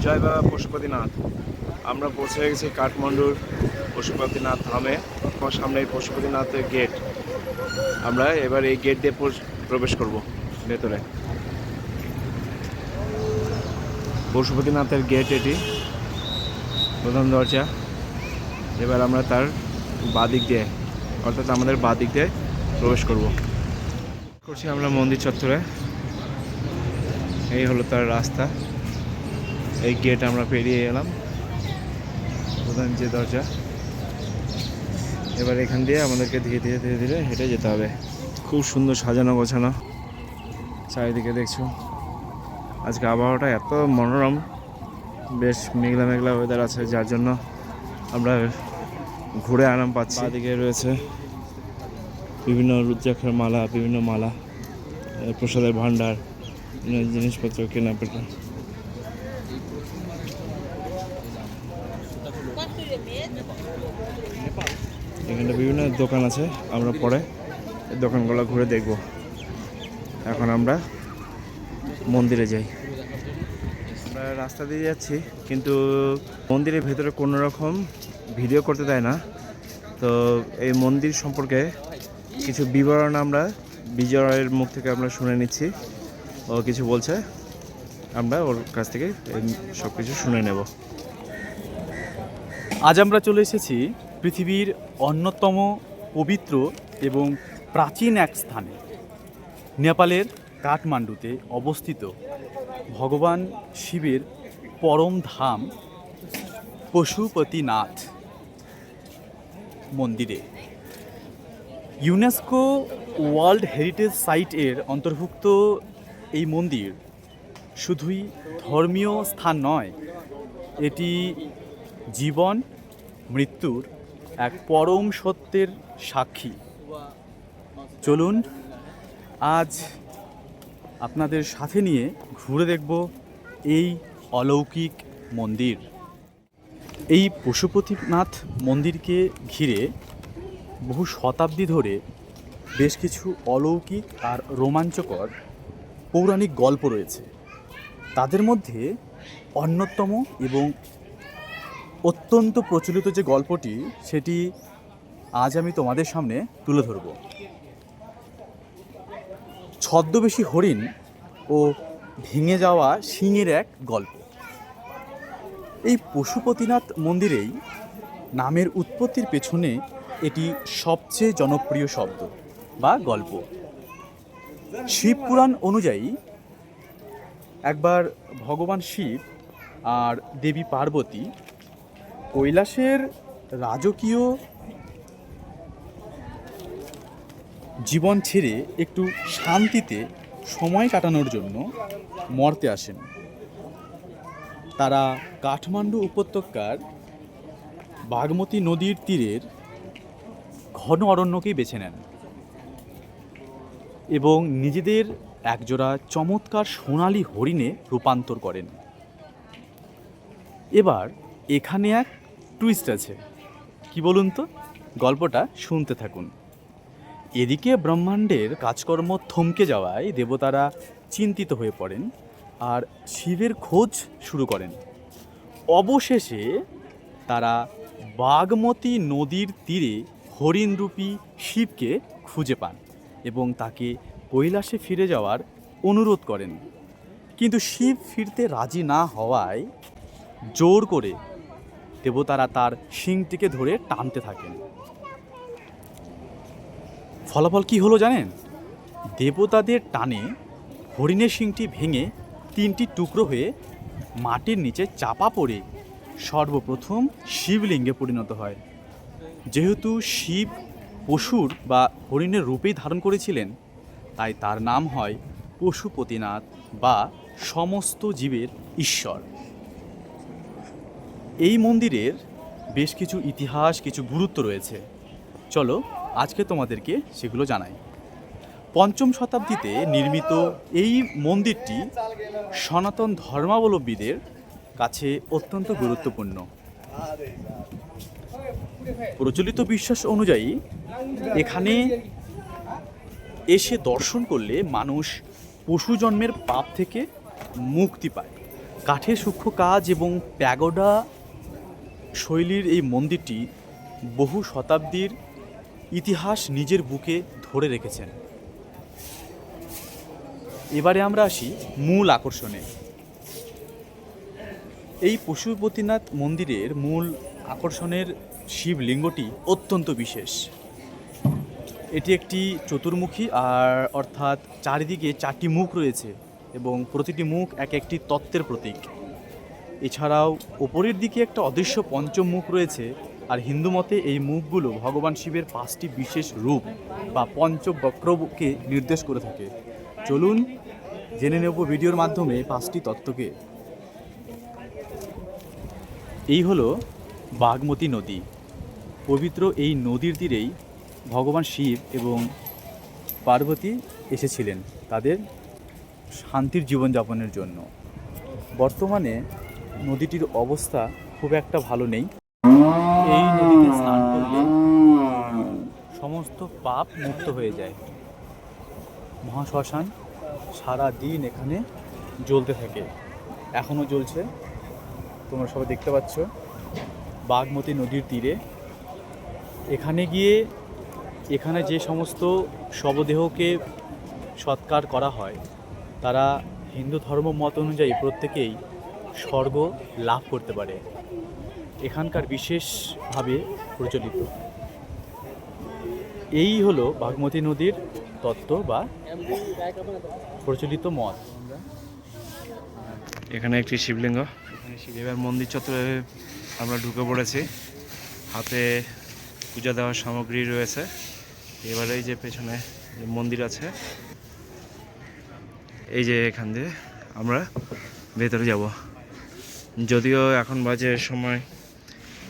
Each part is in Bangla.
জয় বাবা পশুপতিনাথ। আমরা পৌঁছে গেছি কাঠমান্ডুর পশুপতিনাথ ধামে। আমার সামনে এই পশুপতিনাথের গেট। আমরা এবার এই গেট দিয়ে প্রবেশ করব ভেতরে। পশুপতিনাথের গেট এটি, প্রধান দরজা। এবার আমরা তার বাদিক দিয়ে, অর্থাৎ আমাদের বাদিক দিয়ে প্রবেশ করব। করছি আমরা মন্দির চত্বরে। এই হলো তার রাস্তা। এই গেট আমরা পেরিয়ে এলাম, প্রধান যে দরজা। এবার এখান দিয়ে আমাদেরকে ধীরে ধীরে ধীরে ধীরে হেঁটে যেতে হবে। খুব সুন্দর সাজানো গোছানো চারিদিকে দেখছো। আজকে আবহাওয়াটা এত মনোরম, বেশ মেঘলা মেঘলা ওয়েদার আছে, যার জন্য আমরা ঘুরে আরাম পাচ্ছি। এদিকে রয়েছে বিভিন্ন রুদ্রাক্ষের মালা, বিভিন্ন মালা, প্রসাদের ভাণ্ডার, জিনিসপত্র কেনাকাটা। এখানে বিভিন্ন দোকান আছে, আমরা পরে এই দোকানগুলো ঘুরে দেখব। এখন আমরা মন্দিরে যাই। আমরা রাস্তা দিয়ে যাচ্ছি, কিন্তু মন্দিরের ভেতরে কোনো রকম ভিডিও করতে দেয় না। তো এই মন্দির সম্পর্কে কিছু বিবরণ আমরা বিজয়ের মুখ থেকে আমরা শুনে নিচ্ছি। ও কিছু বলছে, আমরা ওর কাছ থেকে সব কিছু শুনে নেব। আজ আমরা চলে এসেছি পৃথিবীর অন্যতম পবিত্র এবং প্রাচীন এক স্থানে, নেপালের কাঠমান্ডুতে অবস্থিত ভগবান শিবের পরম ধাম পশুপতিনাথ মন্দিরে। ইউনেস্কো ওয়ার্ল্ড হেরিটেজ সাইট এর অন্তর্ভুক্ত এই মন্দির শুধুই ধর্মীয় স্থান নয়, এটি জীবন মৃত্যুর এক পরম সত্যের সাক্ষী। চলুন আজ আপনাদের সাথে নিয়ে ঘুরে দেখব এই অলৌকিক মন্দির। এই পশুপতিনাথ মন্দিরকে ঘিরে বহু শতাব্দী ধরে বেশ কিছু অলৌকিক আর রোমাঞ্চকর পৌরাণিক গল্প রয়েছে। তাদের মধ্যে অন্যতম এবং অত্যন্ত প্রচলিত যে গল্পটি, সেটি আজ আমি তোমাদের সামনে তুলে ধরব। ছদ্মবেশী হরিণ ও ভেঙে যাওয়া শিঙের এক গল্প। এই পশুপতিনাথ মন্দিরেই নামের উৎপত্তির পেছনে এটি সবচেয়ে জনপ্রিয় শব্দ বা গল্প। শিবপুরাণ অনুযায়ী একবার ভগবান শিব আর দেবী পার্বতী কৈলাসের রাজকীয় জীবন ছেড়ে একটু শান্তিতে সময় কাটানোর জন্য মর্তে আসেন। তারা কাঠমান্ডু উপত্যকার বাগমতী নদীর তীরের ঘন অরণ্যকেই বেছে নেন এবং নিজেদের একজোড়া চমৎকার সোনালী হরিণে রূপান্তর করেন। এবার এখানে এক টুইস্ট আছে, কি বলুন তো? গল্পটা শুনতে থাকুন। এদিকে ব্রহ্মাণ্ডের কাজকর্ম থমকে যাওয়ায় দেবতারা চিন্তিত হয়ে পড়েন আর শিবের খোঁজ শুরু করেন। অবশেষে তারা বাগমতী নদীর তীরে হরিণরূপী শিবকে খুঁজে পান এবং তাকে কৈলাসে ফিরে যাওয়ার অনুরোধ করেন। কিন্তু শিব ফিরতে রাজি না হওয়ায় জোর করে দেবতারা তার শিংটিকে ধরে টানতে থাকেন। ফলাফল কি হলো জানেন? দেবতাদের টানে হরিণের শিংটি ভেঙে 3টি টুকরো হয়ে মাটির নিচে চাপা পড়ে সর্বপ্রথম শিবলিঙ্গে পরিণত হয়। যেহেতু শিব পশুর বা হরিণের রূপেই ধারণ করেছিলেন, তাই তার নাম হয় পশুপতিনাথ বা সমস্ত জীবের ঈশ্বর। এই মন্দিরের বেশ কিছু ইতিহাস, কিছু গুরুত্ব রয়েছে। চলো আজকে তোমাদেরকে সেগুলো জানাই। 5ম শতাব্দীতে নির্মিত এই মন্দিরটি সনাতন ধর্মাবলম্বীদের কাছে অত্যন্ত গুরুত্বপূর্ণ। প্রচলিত বিশ্বাস অনুযায়ী এখানে এসে দর্শন করলে মানুষ পশু জন্মের পাপ থেকে মুক্তি পায় কাঠের সূক্ষ্ম কাজ এবং প্যাগোডা শৈলীর এই মন্দিরটি বহু শতাব্দীর ইতিহাস নিজের বুকে ধরে রেখেছেন। এবারে আমরা আসি মূল আকর্ষণে। এই পশুপতিনাথ মন্দিরের মূল আকর্ষণের শিবলিঙ্গটি অত্যন্ত বিশেষ। এটি একটি চতুর্মুখী অর্থাৎ চারিদিকে 4টি মুখ রয়েছে এবং প্রতিটি মুখ এক একটি তত্ত্বের প্রতীক। এছাড়াও ওপরের দিকে একটা অদৃশ্য পঞ্চম মুখ রয়েছে, আর হিন্দু মতে এই মুখগুলো ভগবান শিবের 5টি বিশেষ রূপ বা পঞ্চবক্রকে নির্দেশ করে থাকে। চলুন জেনে নেব ভিডিওর মাধ্যমে 5টি তত্ত্বকে। এই হলো বাগমতী নদী। পবিত্র এই নদীর তীরেই ভগবান শিব এবং পার্বতী এসেছিলেন তাদের শান্তির জীবনযাপনের জন্য। বর্তমানে নদীটির অবস্থা খুব একটা ভালো নেই। এই নদীতে স্নান করলে সমস্ত পাপ মুক্ত হয়ে যায়। মহাশ্মশান সারা দিন এখানে জ্বলতে থাকে, এখনও জ্বলছে, তোমরা সবাই দেখতে পাচ্ছ। বাগমতী নদীর তীরে এখানে গিয়ে এখানে যে সমস্ত শবদেহকে সৎকার করা হয় তারা হিন্দু ধর্ম মত অনুযায়ী প্রত্যেকেই স্বর্গ লাভ করতে পারে। এখানকার বিশেষভাবে প্রচলিত এই হলো বাগমতী নদীর তত্ত্ব বা প্রচলিত মত। এখানে একটি শিবলিঙ্গ, এবার মন্দির চত্বরে আমরা ঢুকে পড়েছি। হাতে পূজা দেওয়ার সামগ্রী রয়েছে। এবারে এই যে পেছনে যে মন্দির আছে, এই যে এখান দিয়ে আমরা ভেতরে যাব। যদিও এখন বাজে সময়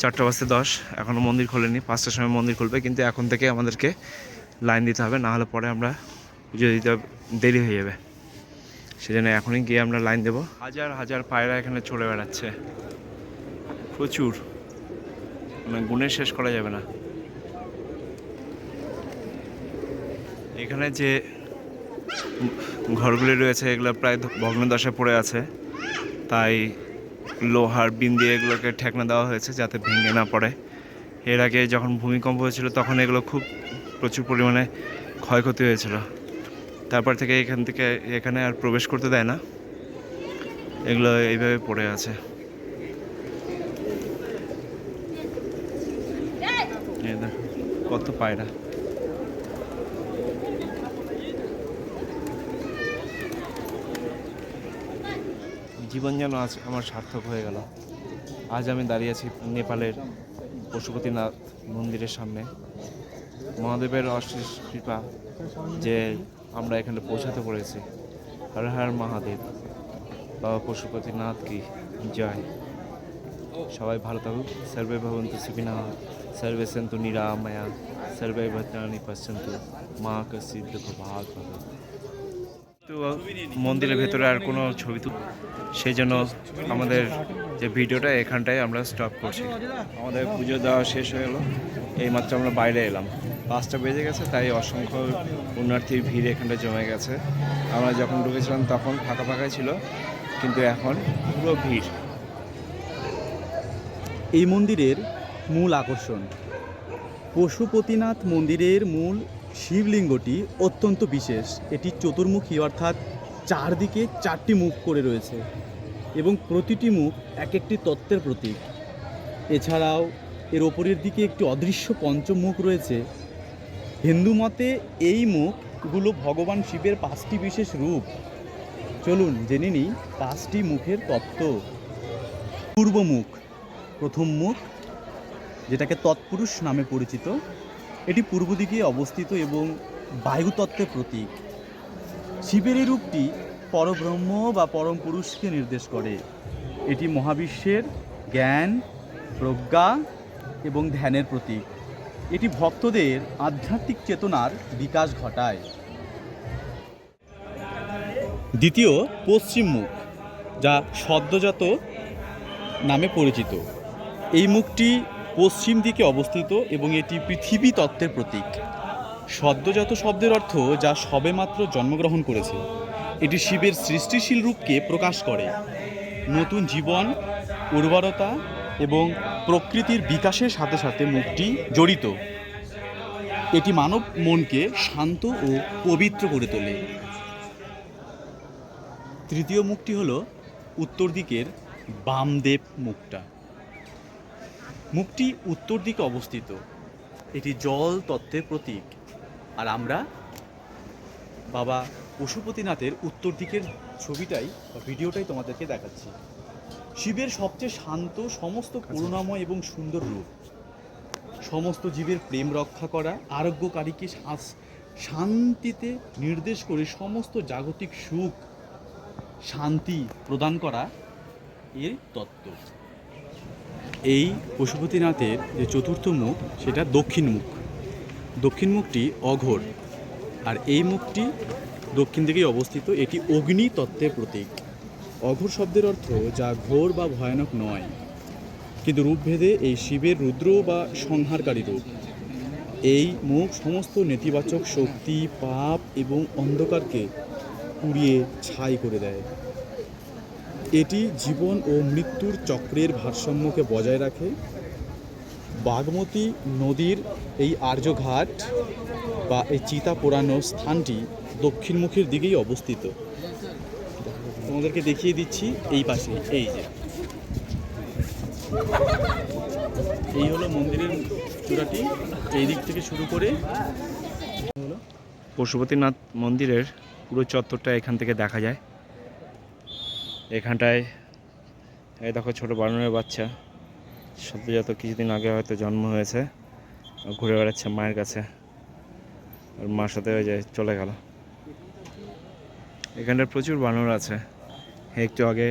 4:10, এখনও মন্দির খোলেনি। 5টার সময় মন্দির খুলবে, কিন্তু এখন থেকে আমাদেরকে লাইন দিতে হবে, না হলে পরে আমরা পুজো দিতে দেরি হয়ে যাবে। সেজন্য এখনই গিয়ে আমরা লাইন দেব। হাজার হাজার পায়রা এখানে চড়ে বেড়াচ্ছে, প্রচুর, মানে গুণে শেষ করা যাবে না। এখানে যে ঘরগুলি রয়েছে এগুলো প্রায় ভগ্নদশায় পড়ে আছে, তাই লোহার বিম দিয়ে এগুলোকে ঠেকনা দেওয়া হয়েছে যাতে ভেঙে না পড়ে। এর আগে যখন ভূমিকম্প হয়েছিল তখন এগুলো খুব প্রচুর পরিমাণে ক্ষয়ক্ষতি হয়েছিল। তারপর থেকে এখানে আর প্রবেশ করতে দেয় না, এগুলো এইভাবে পড়ে আছে। কত পায়রা! জীবন যেন আজ আমার সার্থক হয়ে গেল। আজ আমি দাঁড়িয়ে আছি নেপালের পশুপতিনাথ মন্দিরের সামনে। মহাদেবের অশেষ কৃপা যে আমরা এখানে পৌঁছাতে পেরেছি। হর হর মহাদেব, বাবা পশুপতিনাথ কি জয়। সবাই ভালো থাকুক। সর্বে ভবন্তু সুখিনঃ, সর্বে সন্তু নিরাময়া, সর্বে ভদ্রাণি পশ্যন্তু, মা কশ্চিৎ দুঃখ ভাগ ভবেৎ। তো মন্দিরের ভেতরে আর কোনো ছবি সেই জন্য আমাদের যে ভিডিওটা এখানটায় আমরা স্টপ করছি। আমাদের পুজো দেওয়া শেষ হয়ে গেলো, এইমাত্র আমরা বাইরে এলাম। 5টা বেজে গেছে, তাই অসংখ্য পুণ্যার্থীর ভিড় এখানটায় জমে গেছে। আমরা যখন ঢুকেছিলাম তখন ফাঁকা ফাঁকাই ছিল, কিন্তু এখন পুরো ভিড়। এই মন্দিরের মূল আকর্ষণ, পশুপতিনাথ মন্দিরের মূল শিবলিঙ্গটি অত্যন্ত বিশেষ। এটি চতুর্মুখী অর্থাৎ চারদিকে 4টি মুখ করে রয়েছে এবং প্রতিটি মুখ এক একটি তত্ত্বের প্রতীক। এছাড়াও এর ওপরের দিকে একটি অদৃশ্য পঞ্চম মুখ রয়েছে। হিন্দু মতে এই মুখগুলো ভগবান শিবের 5টি বিশেষ রূপ। চলুন জেনে নিই 5টি মুখের তত্ত্ব। পূর্ব মুখ, প্রথম মুখ, যেটাকে তৎপুরুষ নামে পরিচিত। এটি পূর্ব দিকে অবস্থিত এবং বায়ুতত্ত্বের প্রতীক। শিবের এই রূপটি পরব্রহ্ম বা পরম পুরুষকে নির্দেশ করে। এটি মহাবিশ্বের জ্ঞান, প্রজ্ঞা এবং ধ্যানের প্রতীক। এটি ভক্তদের আধ্যাত্মিক চেতনার বিকাশ ঘটায়। দ্বিতীয় পশ্চিম মুখ, যা সদ্যজাত নামে পরিচিত। এই মুখটি পশ্চিম দিকে অবস্থিত এবং এটি পৃথিবী তত্ত্বের প্রতীক। সদ্যজাত শব্দের অর্থ যা সবেমাত্র জন্মগ্রহণ করেছে। এটি শিবের সৃষ্টিশীল রূপকে প্রকাশ করে। নতুন জীবন, উর্বরতা এবং প্রকৃতির বিকাশের সাথে সাথে মুখটি জড়িত। এটি মানব মনকে শান্ত ও পবিত্র করে তোলে। তৃতীয় মুখটি হলো উত্তর দিকের বামদেব মুখটা। মুখটি উত্তর দিকে অবস্থিত। এটি জল তত্ত্বের প্রতীক। আর আমরা বাবা পশুপতিনাথের উত্তর দিকের ছবিটাই বা ভিডিওটাই তোমাদেরকে দেখাচ্ছি। শিবের সবচেয়ে শান্ত, সমস্ত করুণাময় এবং সুন্দর রূপ। সমস্ত জীবের প্রেম রক্ষা করা, আরোগ্যকারীকে শান্তিতে নির্দেশ করে সমস্ত জাগতিক সুখ শান্তি প্রদান করা এর তত্ত্ব। এই পশুপতিনাথের যে চতুর্থ মুখ সেটা দক্ষিণ মুখ। দক্ষিণ মুখটি অঘোর, আর এই মুখটি দক্ষিণ দিকেই অবস্থিত। এটি অগ্নি তত্ত্বের প্রতীক। অঘোর শব্দের অর্থ যা ঘোর বা ভয়ানক নয়, কিন্তু রূপভেদে এই শিবের রুদ্র বা সংহারকারী রূপ। এই মুখ সমস্ত নেতিবাচক শক্তি, পাপ এবং অন্ধকারকে পুড়িয়ে ছাই করে দেয়। এটি জীবন ও মৃত্যুর চক্রের ভারসাম্যকে বজায় রাখে। বাগমতী নদীর এই আর্যঘাট বা এই চিতা পোড়ানো স্থানটি দক্ষিণমুখীর দিকেই অবস্থিত। তোমাদেরকে দেখিয়ে দিচ্ছি এই পাশে। এই যে এই হলো মন্দিরের চূড়াটি। এই দিক থেকে শুরু করে পশুপতিনাথ মন্দিরের পুরো চত্বরটা এখান থেকে দেখা যায়। এখানটায় এই দেখো ছোট বানরের বাচ্চা, সদ্যজাত কিছুদিন আগে হয়তো জন্ম হয়েছে, ঘুরে বেড়াচ্ছে মায়ের কাছে, আর মার সাথে হয়ে যায় চলে গেল। এখানটায় প্রচুর বানর আছে। একটু আগে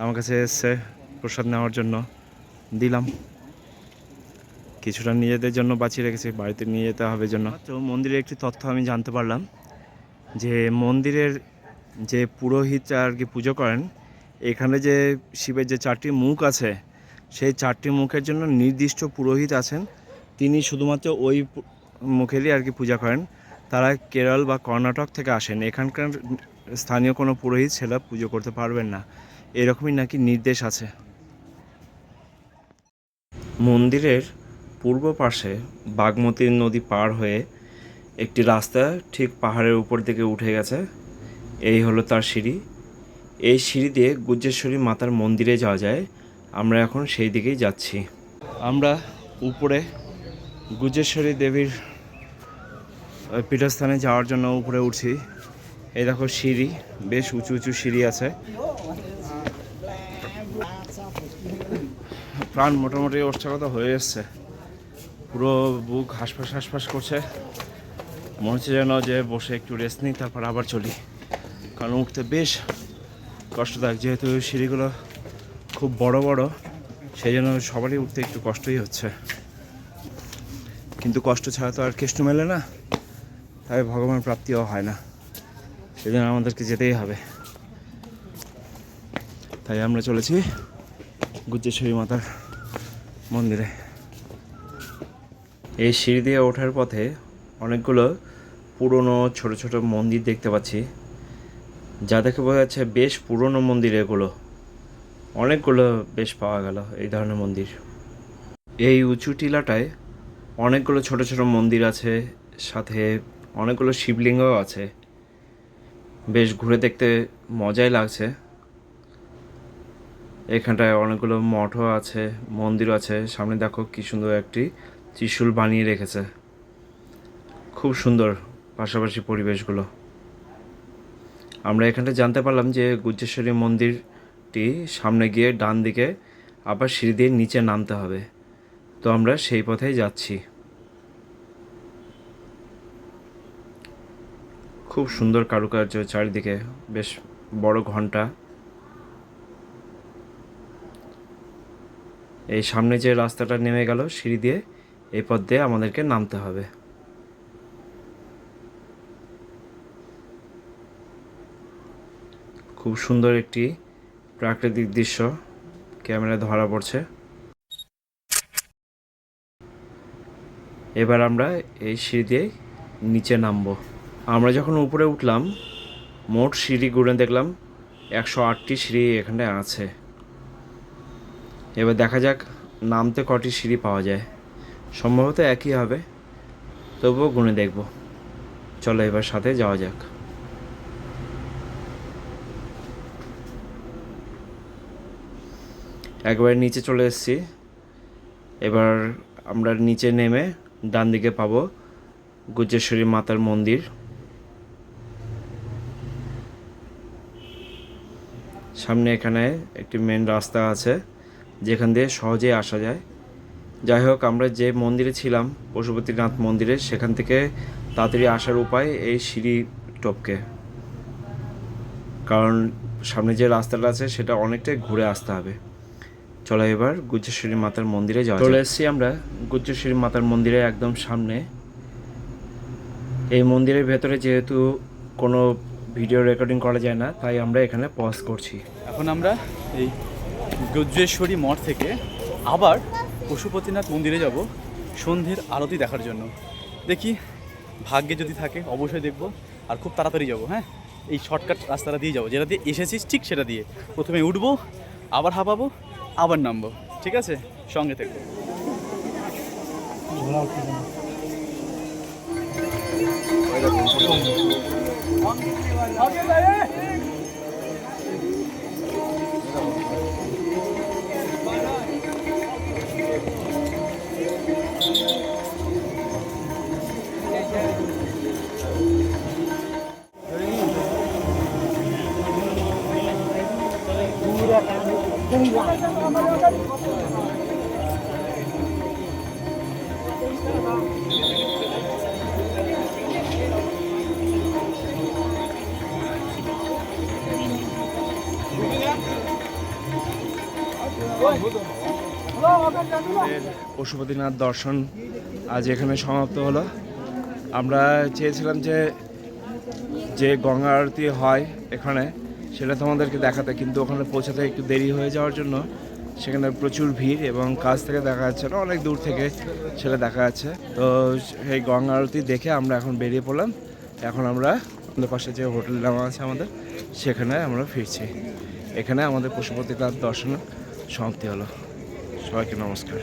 আমার কাছে এসছে প্রসাদ নেওয়ার জন্য, দিলাম। কিছুটা নিজেদের জন্য বাঁচিয়ে রেখেছি, বাড়িতে নিয়ে যেতে হবে জন্য। তো মন্দিরের একটি তথ্য আমি জানতে পারলাম যে মন্দিরের যে পুরোহিতরা আর কি পুজো করেন, এখানে যে শিবের যে 4টি মুখ আছে, সেই 4টি মুখের জন্য নির্দিষ্ট পুরোহিত আছেন। তিনি শুধুমাত্র ওই মুখেরই আর কি পূজা করেন। তারা কেরল বা কর্ণাটক থেকে আসেন। এখানকার স্থানীয় কোনো পুরোহিত সেটা পুজো করতে পারবেন না, এরকমই নাকি নির্দেশ আছে। মন্দিরের পূর্ব পাশে বাগমতী নদী পার হয়ে একটি রাস্তা ঠিক পাহাড়ের উপর দিকে উঠে গেছে। এই হলো তার সিঁড়ি। এই সিঁড়ি দিয়ে গুজ্জেশ্বরী মাতার মন্দিরে যাওয়া যায়। আমরা এখন সেই দিকেই যাচ্ছি। আমরা উপরে গুজ্জেশ্বরী দেবীর পীঠস্থানে যাওয়ার জন্য উপরে উঠছি। এই দেখো সিঁড়ি, বেশ উঁচু উঁচু সিঁড়ি আছে। প্রাণ মোটামুটি ওষ্ঠাগত হয়ে এসছে, পুরো বুক হাঁসফাঁস হাঁসফাঁস করছে। মনে হচ্ছে যেন যে বসে একটু রেস্ট নিই, তারপর আবার চলি, কারণ উঠতে বেশ কষ্টদায়ক। যেহেতু সিঁড়িগুলো খুব বড় বড়, সেই জন্য সবারই উঠতে একটু কষ্টই হচ্ছে। কিন্তু কষ্ট ছাড়া তো আর কেষ্ট মেলে না, তাই ভগবান প্রাপ্তিও হয় না, সেই জন্য আমাদেরকে যেতেই হবে। তাই আমরা চলেছি গুজ্জেশ্বরী মাতার মন্দিরে। এই সিঁড়ি দিয়ে ওঠার পথে অনেকগুলো পুরনো ছোট ছোট মন্দির দেখতে পাচ্ছি, যা দেখে বোঝা যাচ্ছে বেশ পুরনো মন্দির এগুলো। অনেকগুলো বেশ পাওয়া গেল এই ধরনের মন্দির। এই উঁচু টিলাটায় অনেকগুলো ছোট ছোট মন্দির আছে, সাথে অনেকগুলো শিবলিঙ্গও আছে। বেশ ঘুরে দেখতে মজাই লাগছে। এখানটায় অনেকগুলো মঠও আছে, মন্দিরও আছে। সামনে দেখো কি সুন্দর একটি ত্রিশূল বানিয়ে রেখেছে, খুব সুন্দর পাশাপাশি পরিবেশগুলো। আমরা এখানটা জানতে পারলাম যে গুজ্জেশ্বরী মন্দিরটি সামনে গিয়ে ডান দিকে আবার সিঁড়ি দিয়ে নিচে নামতে হবে। তো আমরা সেই পথেই যাচ্ছি। খুব সুন্দর কারুকার্য চারিদিকে, বেশ বড় ঘন্টা। এই সামনে যে রাস্তাটা নেমে গেল সিঁড়ি দিয়ে, এই পথ দিয়ে আমাদেরকে নামতে হবে। খুব সুন্দর একটি প্রাকৃতিক দৃশ্য ক্যামেরায় ধরা পড়ছে। এবার আমরা এই সিঁড়ি দিয়ে নিচে নামবো। আমরা যখন উপরে উঠলাম, মোট সিঁড়ি ঘুরে দেখলাম 108টি সিঁড়ি এখানে আছে। এবার দেখা যাক নামতে কটি সিঁড়ি পাওয়া যায়। সম্ভবত একই হবে, তবুও গুনে দেখব। চলো এবার সাথে যাওয়া যাক। একবারে নিচে চলে এসেছি। এবার আমরা নিচে নেমে ডান দিকে পাবো গুজ্জেশ্বরী মাতার মন্দির। সামনে এখানে একটি মেন রাস্তা আছে যেখান দিয়ে সহজেই আসা যায়। যাই হোক, আমরা যে মন্দিরে ছিলাম পশুপতিনাথ মন্দিরে, সেখান থেকে তাড়াতাড়ি আসার উপায় এই সিঁড়ি টপকে, কারণ সামনে যে রাস্তাটা আছে সেটা অনেকটাই ঘুরে আসতে হবে। চলো এবার গুজ্জেশ্বরী মাতার মন্দিরে যাওয়া যাক। চলে এসেছি আমরা গুজ্জেশ্বরী মাতার মন্দিরে একদম সামনে। এই মন্দিরের ভেতরে যেহেতু কোনো ভিডিও রেকর্ডিং করা যায় না, তাই আমরা এখানে পজ করছি। এখন আমরা এই গুজ্জেশ্বরী মঠ থেকে আবার পশুপতিনাথ মন্দিরে যাব সন্ধ্যের আরতি দেখার জন্য। দেখি ভাগ্যে যদি থাকে অবশ্যই দেখব, আর খুব তাড়াতাড়ি যাব। হ্যাঁ, এই শর্টকাট রাস্তাটা দিয়ে যাবো, যেটা দিয়ে এসেছিস ঠিক সেটা দিয়ে। প্রথমে উঠবো, আবার হাঁপাবো, আবার নামবো। ঠিক আছে, সঙ্গে থেকো। পশুপতিনাথ দর্শন আজ এখানে সমাপ্ত হলো। আমরা চেয়েছিলাম যে গঙ্গা আরতি হয় এখানে, সেটা তোমাদেরকে দেখাতে, কিন্তু ওখানে পৌঁছাতে একটু দেরি হয়ে যাওয়ার জন্য সেখানে প্রচুর ভিড় এবং কাছ থেকে দেখা যাচ্ছে না, অনেক দূর থেকে সেটা দেখা যাচ্ছে। তো সেই গঙ্গা আরতি দেখে আমরা এখন বেরিয়ে পড়লাম। এখন আমরা আমাদের পাশে যে হোটেল নেওয়া আছে আমাদের, সেখানে আমরা ফিরছি। এখানে আমাদের পশুপতিনাথ দর্শন সমাপ্তি হলো। সবাইকে নমস্কার।